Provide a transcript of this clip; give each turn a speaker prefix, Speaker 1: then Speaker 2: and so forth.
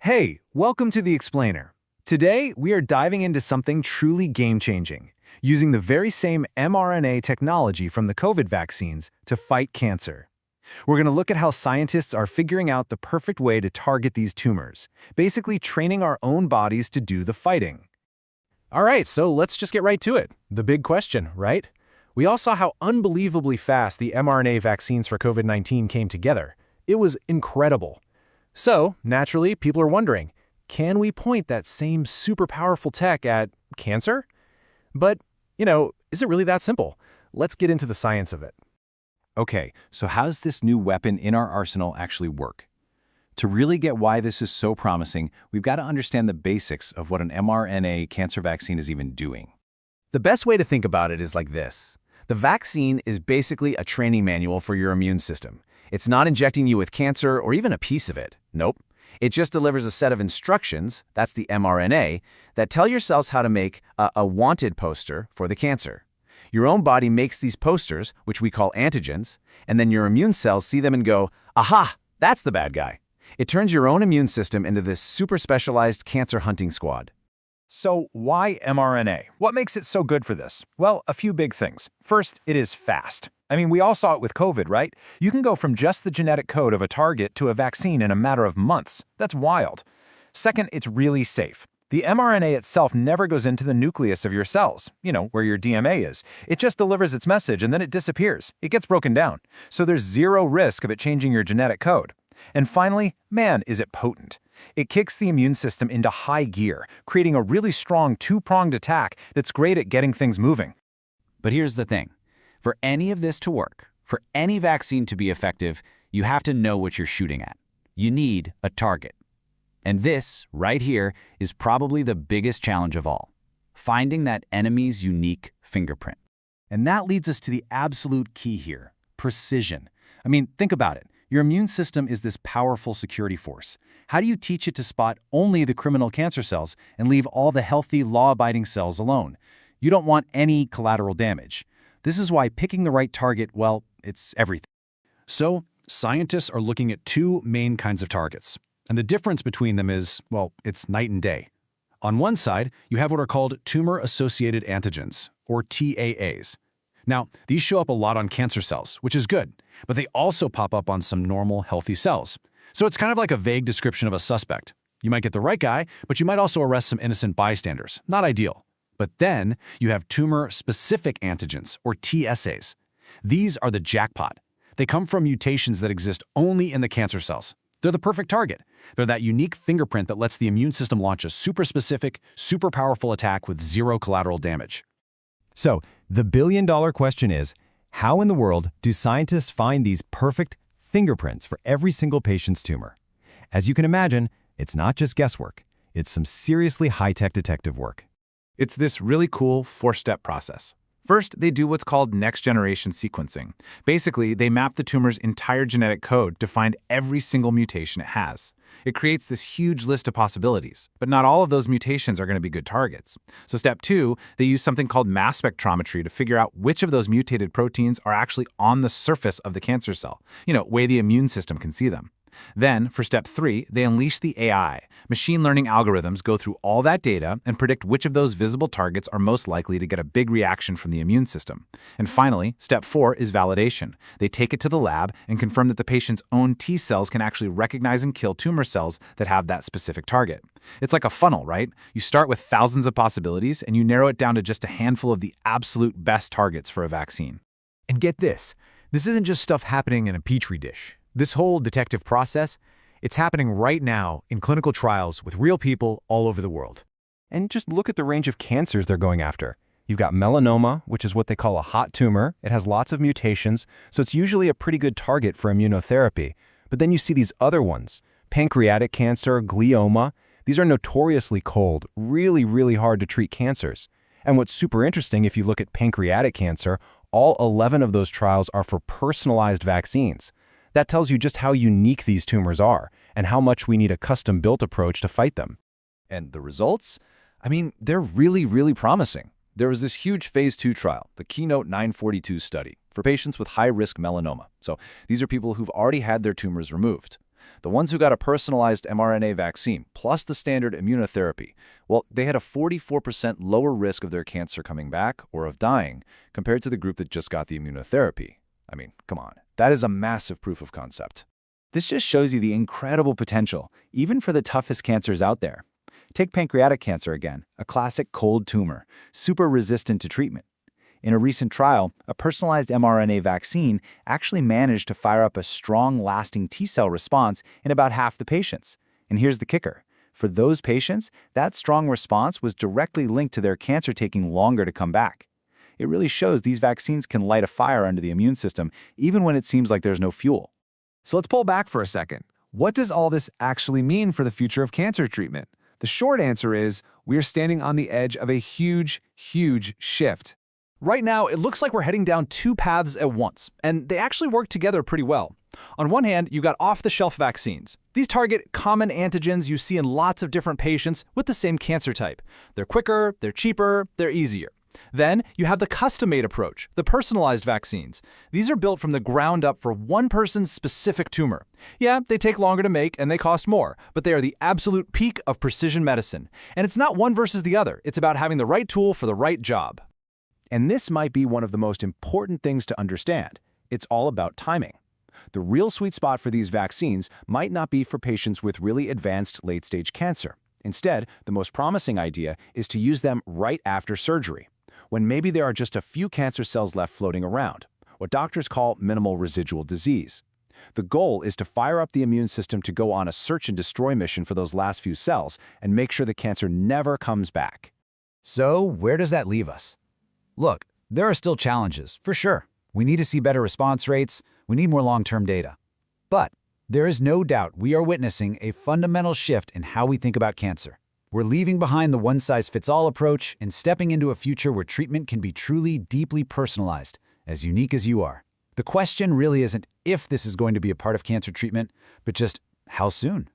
Speaker 1: Hey, welcome to The Explainer. Today, we are diving into something truly game-changing, using the very same mRNA technology from the COVID vaccines to fight cancer. We're going to look at how scientists are figuring out the perfect way to target these tumors, basically training our own bodies to do the fighting.
Speaker 2: All right, so let's just get right to it. The big question, right? We all saw how unbelievably fast the mRNA vaccines for COVID-19 came together. It was incredible. So, naturally, people are wondering, can we point that same super powerful tech at cancer? But, is it really that simple? Let's get into the science of it.
Speaker 3: Okay, so how does this new weapon in our arsenal actually work? To really get why this is so promising, we've got to understand the basics of what an mRNA cancer vaccine is even doing.
Speaker 1: The best way to think about it is like this. The vaccine is basically a training manual for your immune system. It's not injecting you with cancer or even a piece of it. Nope. It just delivers a set of instructions, that's the mRNA, that tell your cells how to make a wanted poster for the cancer. Your own body makes these posters, which we call antigens, and then your immune cells see them and go, aha, that's the bad guy. It turns your own immune system into this super specialized cancer hunting squad.
Speaker 4: So why mRNA? What makes it so good for this? Well, a few big things. First, it is fast. We all saw it with COVID, right? You can go from just the genetic code of a target to a vaccine in a matter of months. That's wild. Second, it's really safe. The mRNA itself never goes into the nucleus of your cells, where your DMA is. It just delivers its message and then it disappears. It gets broken down. So there's zero risk of it changing your genetic code. And finally, man, is it potent. It kicks the immune system into high gear, creating a really strong two-pronged attack that's great at getting things moving.
Speaker 3: But here's the thing. For any of this to work, for any vaccine to be effective, you have to know what you're shooting at. You need a target. And this, right here, is probably the biggest challenge of all. Finding that enemy's unique fingerprint.
Speaker 1: And that leads us to the absolute key here, precision. Think about it. Your immune system is this powerful security force. How do you teach it to spot only the criminal cancer cells and leave all the healthy, law-abiding cells alone? You don't want any collateral damage. This is why picking the right target, well, it's everything.
Speaker 2: So, scientists are looking at two main kinds of targets. And the difference between them is, well, it's night and day. On one side, you have what are called tumor-associated antigens, or TSAs. Now, these show up a lot on cancer cells, which is good, but they also pop up on some normal, healthy cells. So it's kind of like a vague description of a suspect. You might get the right guy, but you might also arrest some innocent bystanders. Not ideal. But then you have tumor-specific antigens, or TSAs. These are the jackpot. They come from mutations that exist only in the cancer cells. They're the perfect target. They're that unique fingerprint that lets the immune system launch a super-specific, super-powerful attack with zero collateral damage.
Speaker 5: So, the billion-dollar question is, how in the world do scientists find these perfect fingerprints for every single patient's tumor? As you can imagine, it's not just guesswork. It's some seriously high-tech detective work.
Speaker 4: It's this really cool four-step process. First, they do what's called next-generation sequencing. Basically, they map the tumor's entire genetic code to find every single mutation it has. It creates this huge list of possibilities, but not all of those mutations are going to be good targets. So step two, they use something called mass spectrometry to figure out which of those mutated proteins are actually on the surface of the cancer cell, way the immune system can see them. Then, for step three, they unleash the AI. Machine learning algorithms go through all that data and predict which of those visible targets are most likely to get a big reaction from the immune system. And finally, step four is validation. They take it to the lab and confirm that the patient's own T cells can actually recognize and kill tumor cells that have that specific target. It's like a funnel, right? You start with thousands of possibilities and you narrow it down to just a handful of the absolute best targets for a vaccine.
Speaker 5: And get this isn't just stuff happening in a petri dish. This whole detective process, it's happening right now in clinical trials with real people all over the world. And just look at the range of cancers they're going after. You've got melanoma, which is what they call a hot tumor. It has lots of mutations, so it's usually a pretty good target for immunotherapy. But then you see these other ones, pancreatic cancer, glioma. These are notoriously cold, really, really hard to treat cancers. And what's super interesting, if you look at pancreatic cancer, all 11 of those trials are for personalized vaccines. That tells you just how unique these tumors are and how much we need a custom-built approach to fight them.
Speaker 6: And the results? They're really, really promising. There was this huge phase 2 trial, the Keynote 942 study, for patients with high-risk melanoma. So these are people who've already had their tumors removed. The ones who got a personalized mRNA vaccine plus the standard immunotherapy, well, they had a 44% lower risk of their cancer coming back or of dying compared to the group that just got the immunotherapy. I mean, come on. That is a massive proof of concept.
Speaker 1: This just shows you the incredible potential, even for the toughest cancers out there. Take pancreatic cancer again, a classic cold tumor, super resistant to treatment. In a recent trial, a personalized mRNA vaccine actually managed to fire up a strong, lasting T-cell response in about half the patients. And here's the kicker. For those patients, that strong response was directly linked to their cancer taking longer to come back. It really shows these vaccines can light a fire under the immune system, even when it seems like there's no fuel.
Speaker 5: So let's pull back for a second. What does all this actually mean for the future of cancer treatment? The short answer is we're standing on the edge of a huge, huge shift.
Speaker 2: Right now, it looks like we're heading down two paths at once, and they actually work together pretty well. On one hand, you've got off-the-shelf vaccines. These target common antigens you see in lots of different patients with the same cancer type. They're quicker, they're cheaper, they're easier. Then you have the custom-made approach, the personalized vaccines. These are built from the ground up for one person's specific tumor. Yeah, they take longer to make and they cost more, but they are the absolute peak of precision medicine. And it's not one versus the other. It's about having the right tool for the right job.
Speaker 1: And this might be one of the most important things to understand. It's all about timing. The real sweet spot for these vaccines might not be for patients with really advanced late-stage cancer. Instead, the most promising idea is to use them right after surgery, when maybe there are just a few cancer cells left floating around, what doctors call minimal residual disease. The goal is to fire up the immune system to go on a search and destroy mission for those last few cells and make sure the cancer never comes back.
Speaker 3: So, where does that leave us? Look, there are still challenges, for sure. We need to see better response rates, we need more long-term data. But there is no doubt we are witnessing a fundamental shift in how we think about cancer. We're leaving behind the one-size-fits-all approach and stepping into a future where treatment can be truly, deeply personalized, as unique as you are. The question really isn't if this is going to be a part of cancer treatment, but just how soon.